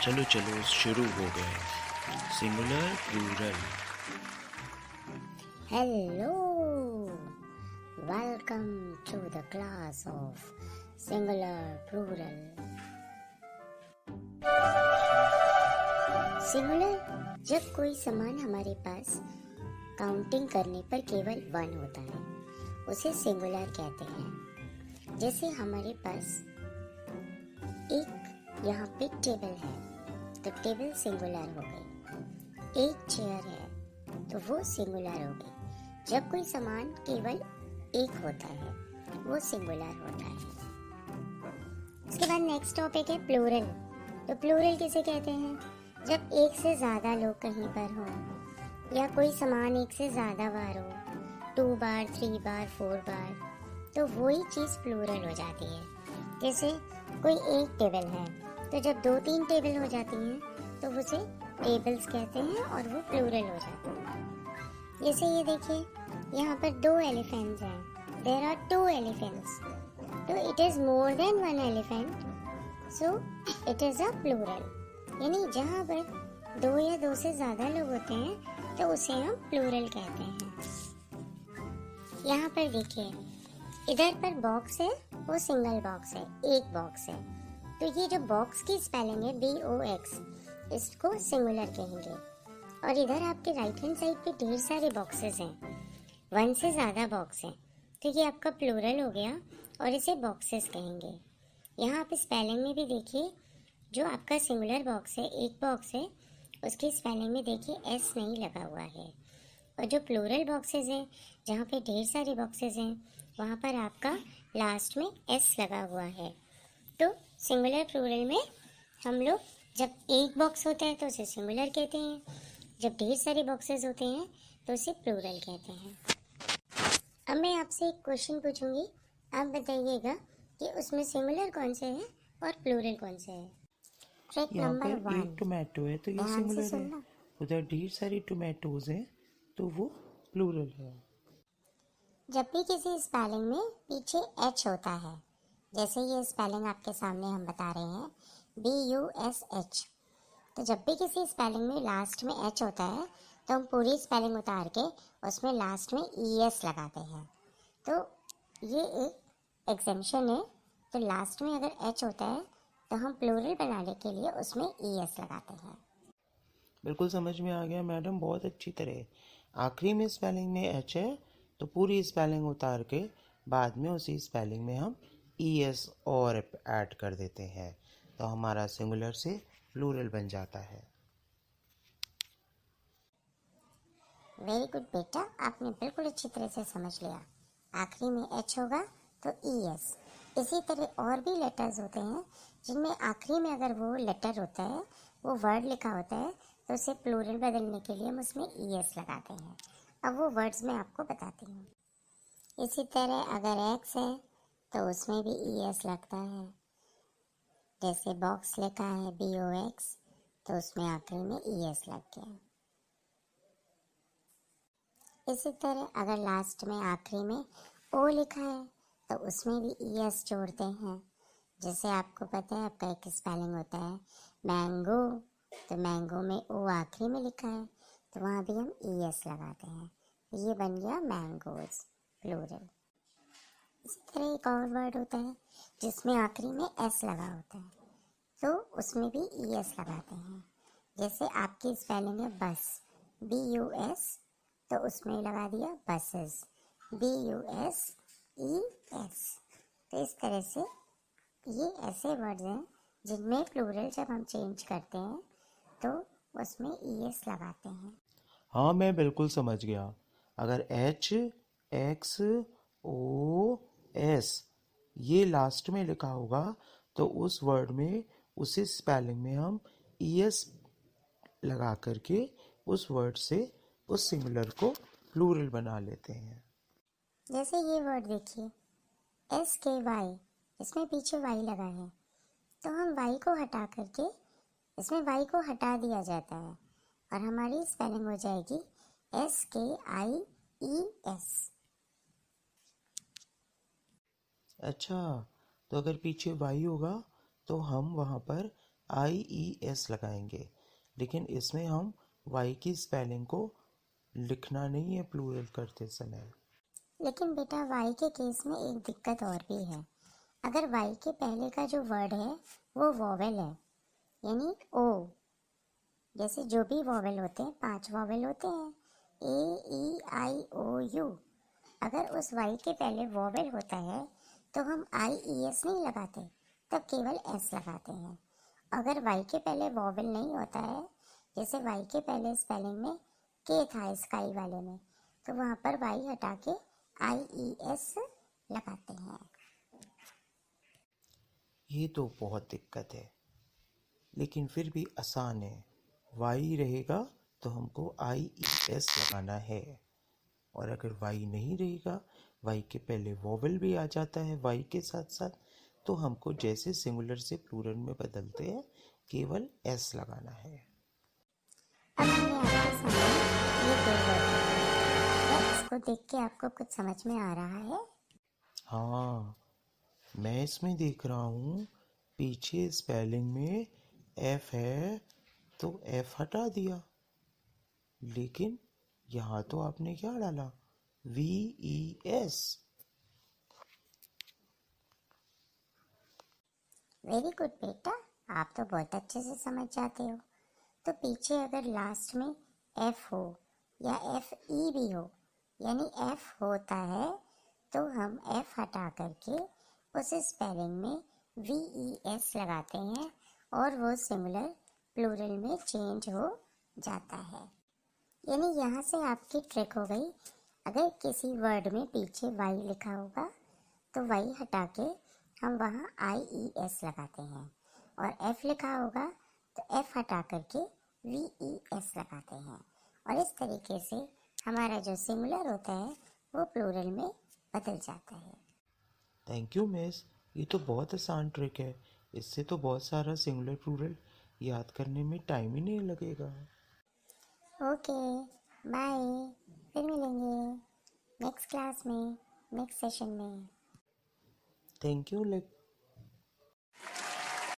चलो चलो शुरू हो गए। Singular plural. Hello, welcome to the class of singular plural. Singular जब कोई सामान हमारे पास काउंटिंग करने पर केवल 1 होता है उसे सिंगुलर कहते हैं। जैसे हमारे पास एक यहाँ पे टेबल है तो टेबल सिंगुलर हो गई। एक चेयर है तो वो सिंगुलर हो गई। जब कोई सामान केवल एक होता है वो सिंगुलर होता है। उसके बाद नेक्स्ट टॉपिक है प्लूरल। तो प्लूरल किसे कहते हैं? जब एक से ज्यादा लोग कहीं पर हो या कोई सामान एक से ज्यादा बार हो, 2 बार, 3 बार, 4 बार, तो वही चीज प्लूरल हो जाती है। जैसे कोई एक टेबल है तो जब 2-3 टेबल हो जाती हैं तो उसे टेबल्स कहते हैं और वो प्लूरल हो जाती है। जैसे ये देखिए यहाँ पर 2 एलिफेंट्स हैं। देयर आर 2 एलिफेंट्स, तो it is more than 1 elephant, so it is a plural. यानी जहाँ पर 2 या 2 से ज्यादा लोग होते हैं तो उसे हम प्लूरल कहते हैं। यहाँ पर देखिए इधर पर बॉक्स है, वो सिंगल बॉक्स है, एक बॉक्स है। तो ये जो बॉक्स की स्पेलिंग है BOX, इसको सिंगुलर कहेंगे। और इधर आपके राइट हैंड साइड पे ढेर सारे बॉक्सेस हैं, 1 से ज़्यादा बॉक्स हैं, तो ये आपका प्लूरल हो गया और इसे बॉक्सेस कहेंगे। यहाँ आप स्पेलिंग में भी देखिए, जो आपका सिंगुलर बॉक्स है, एक बॉक्स है, उसकी स्पेलिंग में देखिए S नहीं लगा हुआ है। और जो प्लूरल बॉक्सेस हैं, जहाँ पे ढेर सारे बॉक्सेस हैं, वहाँ पर आपका लास्ट में S लगा हुआ है। तो सिंगुलर प्लूरल में हम लोग जब एक बॉक्स होता है तो उसे सिंगुलर कहते हैं, जब ढेर सारे बॉक्सेस होते हैं तो उसे प्लूरल कहते हैं। अब मैं आपसे एक क्वेश्चन पूछूंगी, आप बताइएगा कि उसमें सिंगुलर कौन से है और प्लूरल कौन से है। ट्रिक यहाँ नंबर पर 1, एक टोमेटो है तो ये ध्यान से सिंगुलर है। सुनना। उधर ढेर सारी टोमेटोज हैं तो वो प्लूरल है। जब भी किसी स्पेलिंग में पीछे H होता है, जैसे ये स्पेलिंग आपके सामने हम बता रहे हैं BUSH, तो जब भी किसी स्पेलिंग में लास्ट में H होता है तो हम पूरी स्पेलिंग उतार के उसमें लास्ट में ES लगाते हैं। तो ये एक एग्जेम्पशन है। तो लास्ट में अगर H होता है तो हम प्लूरल बनाने के लिए उसमें ES लगाते हैं। बिल्कुल समझ में आ गया मैडम, बहुत अच्छी तरह। आखिरी में स्पेलिंग में एच है तो पूरी स्पेलिंग उतार के बाद में उसी स्पेलिंग में हम ES और ऐड कर देते हैं तो हमारा सिंगुलर से प्लूरल बन जाता है। वेरी गुड बेटा, आपने बिल्कुल अच्छी तरह से समझ लिया। आखिरी में H होगा तो ES। इसी तरह और भी लेटर्स होते हैं जिनमें आखिरी में अगर वो लेटर होता है, वो वर्ड लिखा होता है, तो उसे प्लूरल बदलने के लिए हम उसमें ES लगाते हैं। अब वो वर्ड्स मैं आपको बताती हूँ। इसी तरह अगर X है तो उसमें भी ES लगता है। जैसे बॉक्स लिखा है BOX, तो उसमें आखिरी में ES लग गया। इसी तरह अगर लास्ट में आखिरी में O लिखा है तो उसमें भी ES जोड़ते हैं। जैसे आपको पता है आपका एक स्पेलिंग होता है मैंगो, तो मैंगो में O आखिरी में लिखा है तो वहाँ भी हम ES लगाते हैं। ये बन गया मैंगोज प्लूरल। इसी तरह एक और वर्ड होता है जिसमें आखिरी में S लगा होता है, तो उसमें भी ES लगाते हैं। जैसे आपकी स्पेलिंग है बस, BUS, तो उसमें लगा दिया बसेस, BUSES। तो इस तरह से ये ऐसे वर्ड्स हैं जिनमें प्लूरल जब हम चेंज करते हैं तो उसमें ES लगाते हैं। हाँ, मैं बिल्कुल समझ गया। अगर HXOS ये लास्ट में लिखा होगा तो उस वर्ड में उसी स्पेलिंग में हम ES लगा करके उस वर्ड से उस सिंगुलर को प्लूरल बना लेते हैं। जैसे ये वर्ड देखिए SKY, इसमें पीछे Y लगा है, तो हम Y को हटा करके इसमें Y को हटा दिया जाता है और हमारी स्पेलिंग हो जाएगी SKIES। अच्छा, तो अगर पीछे Y होगा तो हम वहाँ पर IES लगाएंगे, लेकिन इसमें हम वाई की स्पेलिंग को लिखना नहीं है प्लूरल करते समय। लेकिन बेटा वाई के केस में एक दिक्कत और भी है। अगर वाई के पहले का जो वर्ड है वो वॉवेल है, यानी ओ, जैसे जो भी वॉवेल होते हैं 5 वॉवेल होते हैं, AEIOU। अगर उस वाई के पहले वॉवेल होता है तो हम IES नहीं लगाते, तब केवल S लगाते हैं। अगर वाई के पहले वॉवेल नहीं होता है, जैसे वाई के पहले स्पेलिंग में के था स्काई वाले में, तो वहाँ पर वाई हटा के IES लगाते हैं। ये तो बहुत दिक्कत है, लेकिन फिर भी आसान है। वाई रहेगा तो हमको IES लगाना है, और अगर वाई नहीं रहेगा, वाई के पहले वॉवेल भी आ जाता है वाई के साथ साथ, तो हमको जैसे सिंगुलर से प्लूरल में बदलते हैं केवल S लगाना है। अब मैंने आपके सामने ये 2 वर्ड लिखे। क्या इसको देख के आपको कुछ समझ में आ रहा है? हाँ, मैं इसमें देख रहा हूँ पीछे स्पेलिंग में F है तो F हटा दिया, लेकिन यहाँ तो आपने क्या डाला? VES। वेरी गुड बेटा, आप तो बहुत अच्छे से समझ जाते हो। तो पीछे अगर लास्ट में F हो या FE भी हो, यानी F होता है, तो हम F हटा करके उस स्पेलिंग में VES लगाते हैं और वो सिंगुलर प्लूरल में चेंज हो जाता है। यानी यहाँ से आपकी ट्रिक हो गई। अगर किसी वर्ड में पीछे वाई लिखा होगा तो वाई हटा के हम वहाँ IES लगाते हैं, और F लिखा होगा तो F हटा करके VES लगाते हैं, और इस तरीके से हमारा जो सिंगुलर होता है वो प्लूरल में बदल जाता है। थैंक यू मिस, ये तो बहुत आसान ट्रिक है। इससे तो बहुत सारा सिंगुलर प्लूरल याद करने में टाइम ही नहीं लगेगा। ओके, बाय, फिर मिलेंगे नेक्स्ट क्लास में, नेक्स्ट सेशन में। Thank you